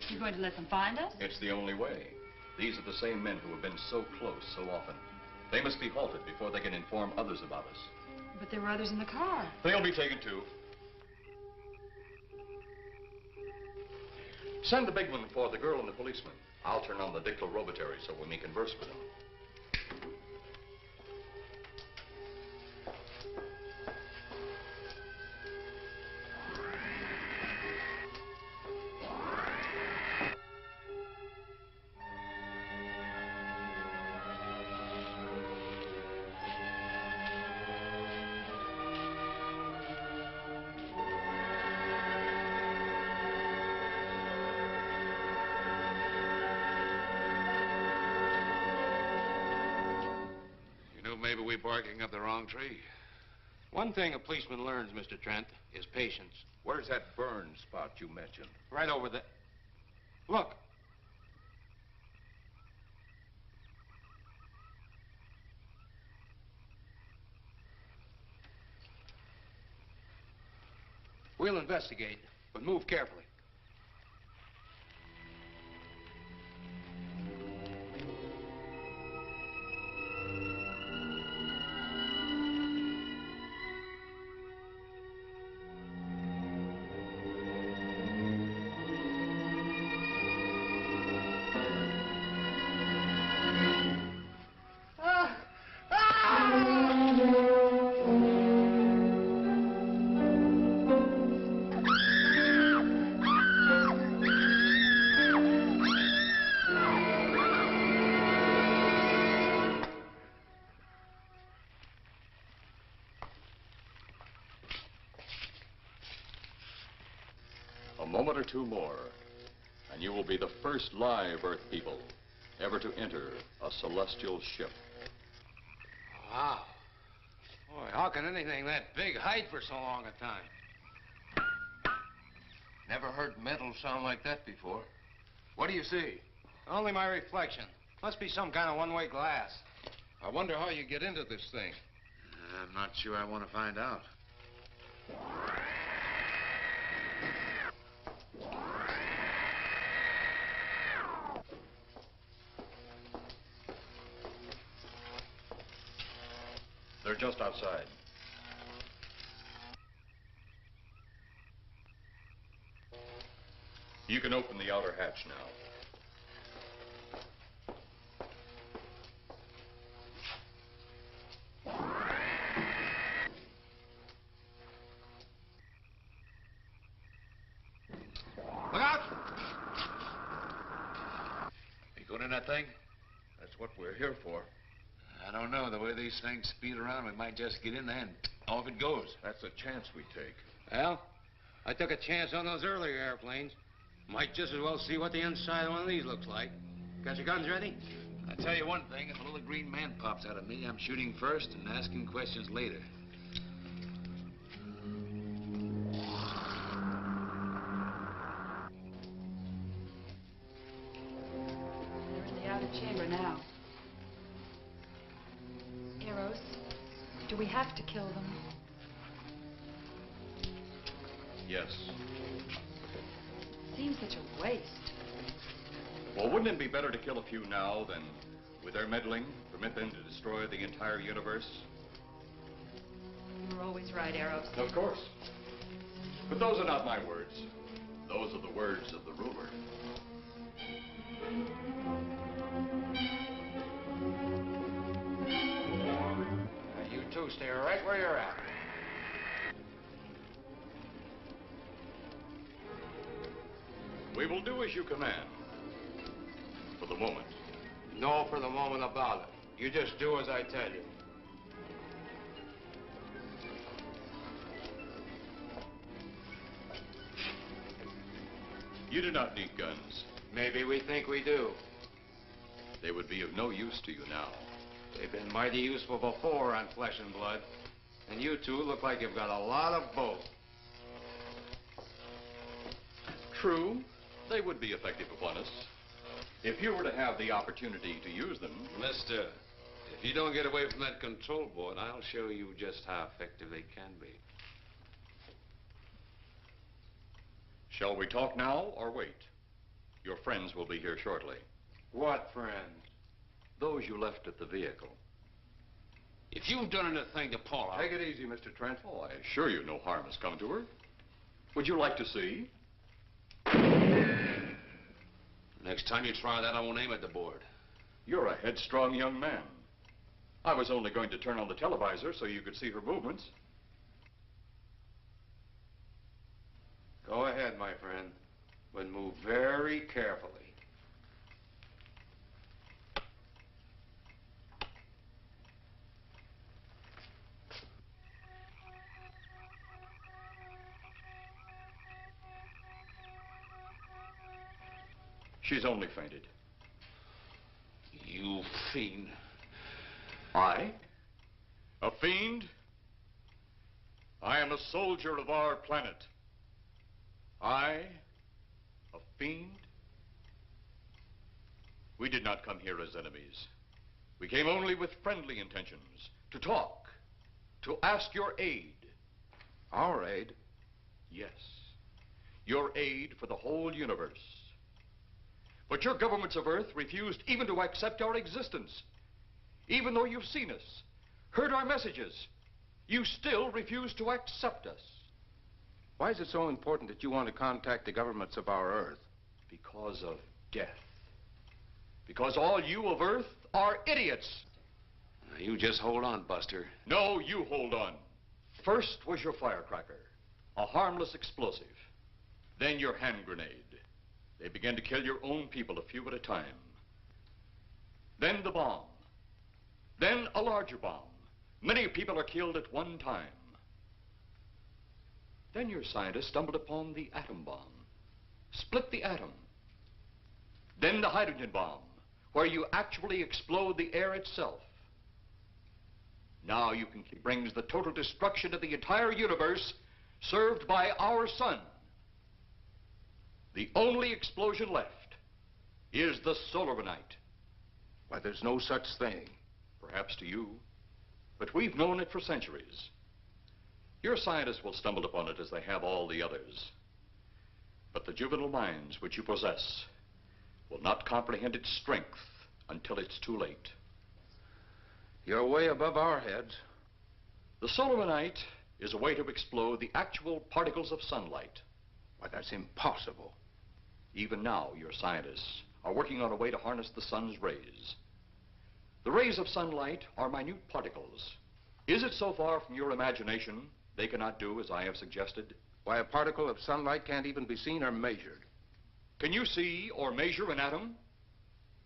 You're going to let them find us? It's the only way. These are the same men who have been so close so often. They must be halted before they can inform others about us. But there were others in the car. They'll be taken too. Send the big one for the girl and the policeman. I'll turn on the dictorobatary so we may converse with them. Maybe we're barking up the wrong tree. One thing a policeman learns, Mr. Trent, is patience. Where's that burn spot you mentioned? Right over there. Look. We'll investigate, but move carefully. A moment or two more, and you will be the first live Earth people ever to enter a celestial ship. Wow. Boy, how can anything that big hide for so long a time? Never heard metal sound like that before. What do you see? Only my reflection. Must be some kind of one-way glass. I wonder how you get into this thing. I'm not sure I want to find out. They're just outside. You can open the outer hatch now. Look out! You going in that thing? That's what we're here for. I don't know. The way these things speed around, we might just get in there and off it goes. That's a chance we take. Well, I took a chance on those earlier airplanes. Might just as well see what the inside of one of these looks like. Got your guns ready? I'll tell you one thing. If a little green man pops out of me, I'm shooting first and asking questions later. They're in the outer chamber now. Eros, do we have to kill them? Yes. Seems such a waste. Well, wouldn't it be better to kill a few now than, with their meddling, permit them to destroy the entire universe? You're always right, Eros. Of course. But those are not my words. Those are the words of the ruler. You two stay right where you're at. We will do as you command. For the moment. No for the moment about it. You just do as I tell you. You do not need guns. Maybe we think we do. They would be of no use to you now. They've been mighty useful before on Flesh and Blood. And you two look like you've got a lot of both. True, they would be effective upon us. If you were to have the opportunity to use them... Mister, if you don't get away from that control board, I'll show you just how effective they can be. Shall we talk now or wait? Your friends will be here shortly. What friends? Those you left at the vehicle. If you've done anything to Paula... Take it easy, Mr. Trent. Oh, I assure you no harm has come to her. Would you like to see? Next time you try that, I won't aim at the board. You're a headstrong young man. I was only going to turn on the televisor so you could see her movements. Go ahead, my friend, but move very carefully. She's only fainted. You fiend. I? A fiend? I am a soldier of our planet. I? A fiend? We did not come here as enemies. We came only with friendly intentions, to talk, to ask your aid. Our aid? Yes, your aid for the whole universe. But your governments of Earth refused even to accept our existence. Even though you've seen us, heard our messages, you still refuse to accept us. Why is it so important that you want to contact the governments of our Earth? Because of death. Because all you of Earth are idiots. Now, you just hold on, Buster. No, you hold on. First was your firecracker, a harmless explosive. Then your hand grenade. They began to kill your own people a few at a time. Then the bomb. Then a larger bomb. Many people are killed at one time. Then your scientists stumbled upon the atom bomb. Split the atom. Then the hydrogen bomb, where you actually explode the air itself. Now you can brings the total destruction of the entire universe served by our sun. The only explosion left is the solarite. Why, there's no such thing. Perhaps to you, but we've known it for centuries. Your scientists will stumble upon it as they have all the others. But the juvenile minds which you possess will not comprehend its strength until it's too late. You're way above our heads. The solarite is a way to explode the actual particles of sunlight. Why, that's impossible. Even now, your scientists are working on a way to harness the sun's rays. The rays of sunlight are minute particles. Is it so far from your imagination they cannot do as I have suggested? Why, a particle of sunlight can't even be seen or measured. Can you see or measure an atom?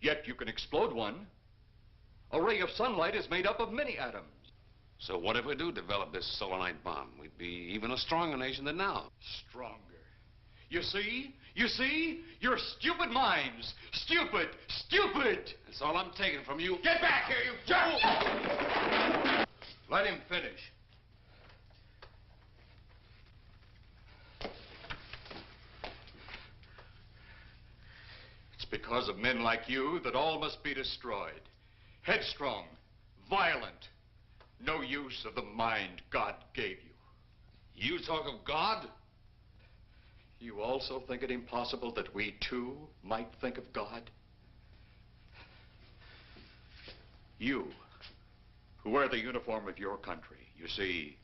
Yet you can explode one. A ray of sunlight is made up of many atoms. So what if we do develop this solanite bomb? We'd be even a stronger nation than now. Stronger. You see? You see? Your stupid minds. Stupid! Stupid! That's all I'm taking from you. Get back here, you fool! Let him finish. It's because of men like you that all must be destroyed. Headstrong, violent, no use of the mind God gave you. You talk of God? You also think it impossible that we too might think of God? You, who wear the uniform of your country. You see,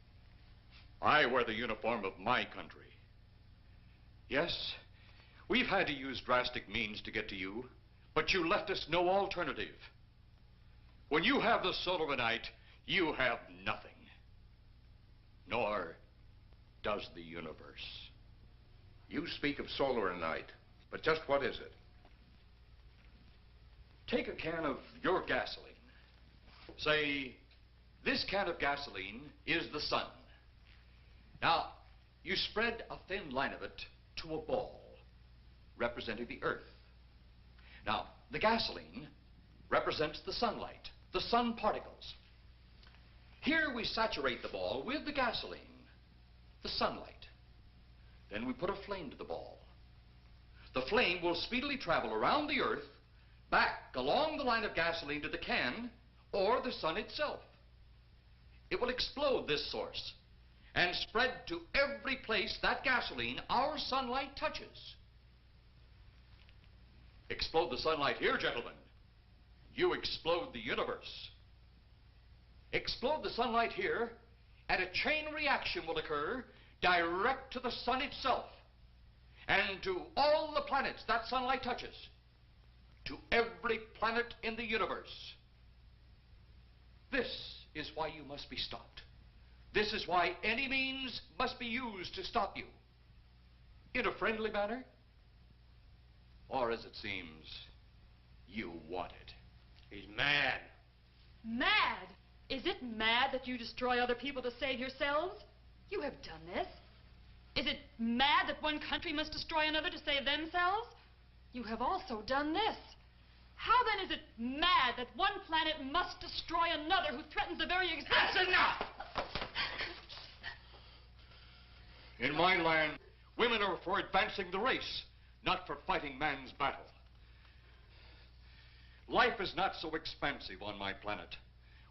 I wear the uniform of my country. Yes, we've had to use drastic means to get to you, but you left us no alternative. When you have the Solomonite, you have nothing. Nor does the universe. You speak of solanite, but just what is it? Take a can of your gasoline. Say, this can of gasoline is the sun. Now, you spread a thin line of it to a ball, representing the earth. Now, the gasoline represents the sunlight, the sun particles. Here we saturate the ball with the gasoline, the sunlight. Then we put a flame to the ball. The flame will speedily travel around the earth, back along the line of gasoline to the can, or the sun itself. It will explode this source and spread to every place that gasoline, our sunlight, touches. Explode the sunlight here, gentlemen. You explode the universe. Explode the sunlight here, and a chain reaction will occur direct to the sun itself and to all the planets that sunlight touches, to every planet in the universe. This is why you must be stopped. This is why any means must be used to stop you. In a friendly manner, or as it seems, you want it. He's mad. Mad? Is it mad that you destroy other people to save yourselves? You have done this. Is it mad that one country must destroy another to save themselves? You have also done this. How then is it mad that one planet must destroy another who threatens the very existence? That's enough! In my land, women are for advancing the race, not for fighting man's battle. Life is not so expansive on my planet.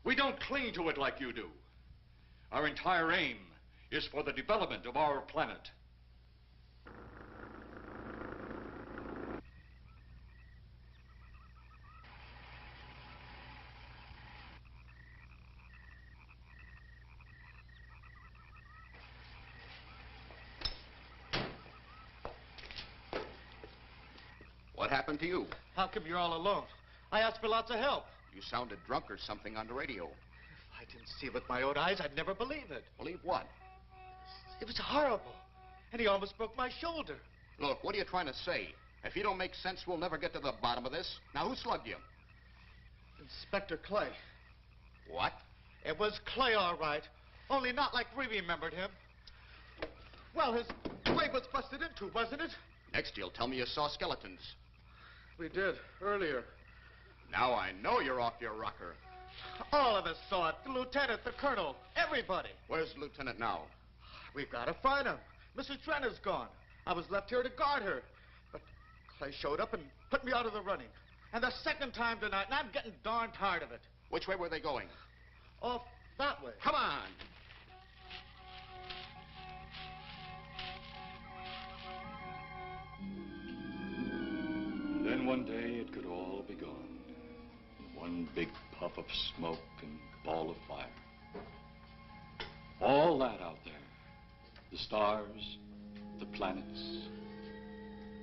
We don't cling to it like you do. Our entire aim is for the development of our planet. What happened to you? How come you're all alone? I asked for lots of help. You sounded drunk or something on the radio. If I didn't see it with my own eyes, I'd never believe it. Believe what? It was horrible. And he almost broke my shoulder. Look, what are you trying to say? If you don't make sense, we'll never get to the bottom of this. Now, who slugged you? Inspector Clay. What? It was Clay, all right. Only not like we remembered him. Well, his grave was busted into, wasn't it? Next, you'll tell me you saw skeletons. We did, earlier. Now I know you're off your rocker. All of us saw it. The lieutenant, the colonel, everybody. Where's the lieutenant now? We've got to find him. Mrs. Trenner's gone. I was left here to guard her. But Clay showed up and put me out of the running. And the second time tonight, and I'm getting darn tired of it. Which way were they going? Off that way. Come on. And then one day it could all be gone. One big puff of smoke and ball of fire. All that out there. The stars, the planets,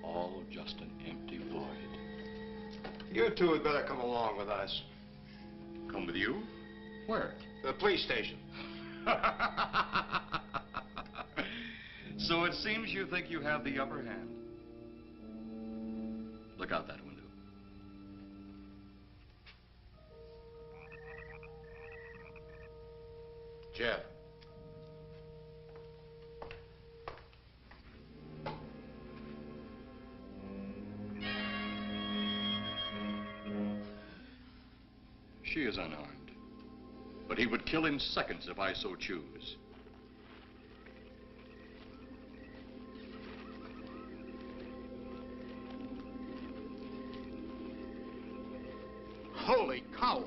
all just an empty void. You two had better come along with us. Come with you? Where? The police station. So it seems you think you have the upper hand. Look out that window. Jeff. She is unarmed, but he would kill in seconds if I so choose. Holy cow!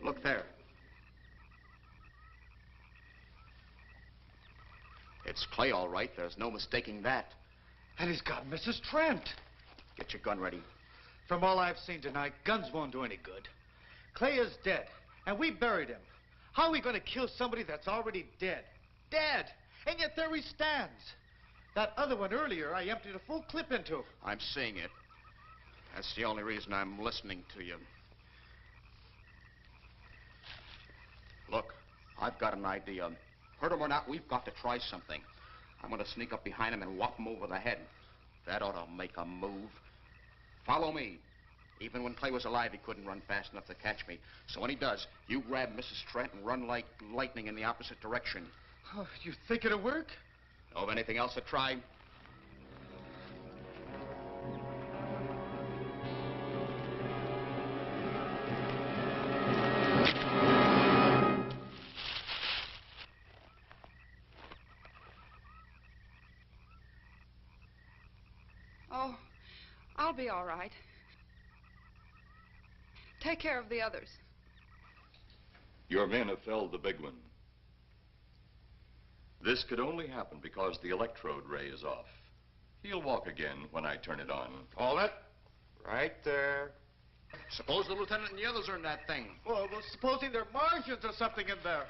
Look there. It's Clay, all right. There's no mistaking that. And he's got Mrs. Trent. Get your gun ready. From all I've seen tonight, guns won't do any good. Clay is dead, and we buried him. How are we going to kill somebody that's already dead? Dead! And yet there he stands. That other one earlier, I emptied a full clip into. I'm seeing it. That's the only reason I'm listening to you. Look, I've got an idea. Hurt him or not, we've got to try something. I'm going to sneak up behind him and whop him over the head. That ought to make a move. Follow me. Even when Clay was alive, he couldn't run fast enough to catch me. So when he does, you grab Mrs. Trent and run like lightning in the opposite direction. Oh, you think it'll work? Know of anything else to try? Oh, I'll be all right. Take care of the others. Your men have felled the big one. This could only happen because the electrode ray is off. He'll walk again when I turn it on. Hold it. Right there. Suppose the lieutenant and the others are in that thing. Well, supposing there are Martians or something in there.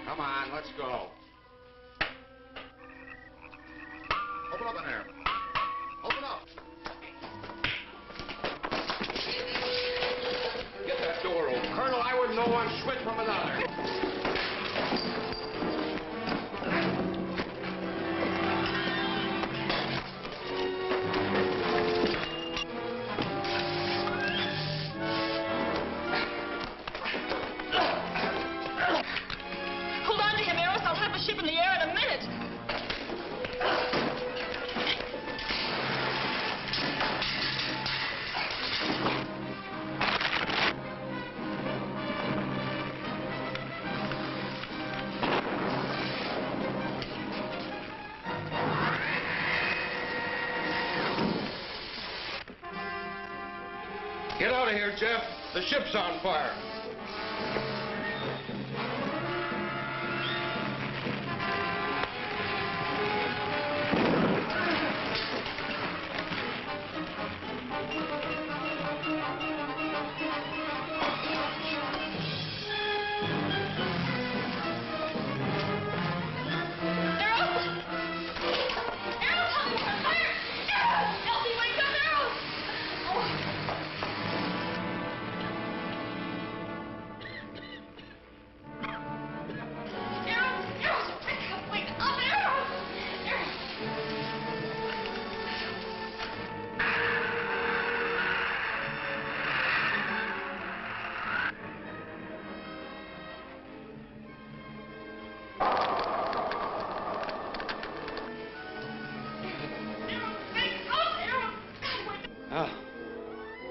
Come on, let's go. Open up in there. Open up. Get that door open. Colonel, I wouldn't know one switch from another. Hold on to him, Eros. I'll have the ship in the air in a minute. Get out of here, Jeff. The ship's on fire. Oh,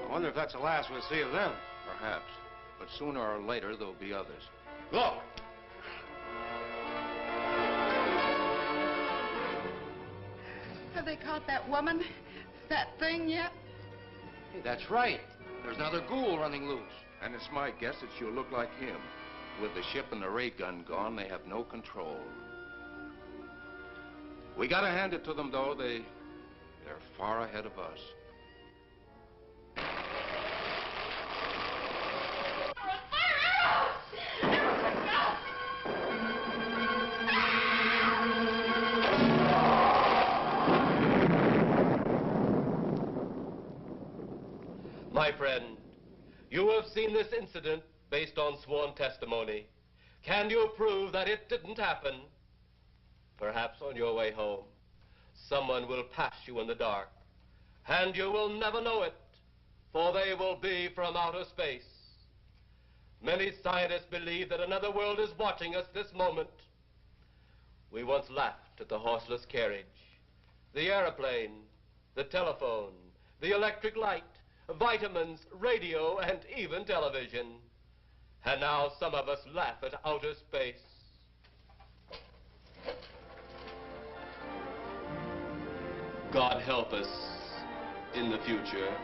I wonder if that's the last we'll see of them. Perhaps. But sooner or later, there'll be others. Look! Have they caught that woman? That thing yet? Hey, that's right. There's another ghoul running loose. And it's my guess that she'll look like him. With the ship and the ray gun gone, they have no control. We gotta hand it to them, though. They're far ahead of us. My friend, you have seen this incident based on sworn testimony. Can you prove that it didn't happen? Perhaps on your way home, someone will pass you in the dark, and you will never know it, for they will be from outer space. Many scientists believe that another world is watching us this moment. We once laughed at the horseless carriage, the airplane, the telephone, the electric light, vitamins, radio, and even television. And now some of us laugh at outer space. God help us in the future.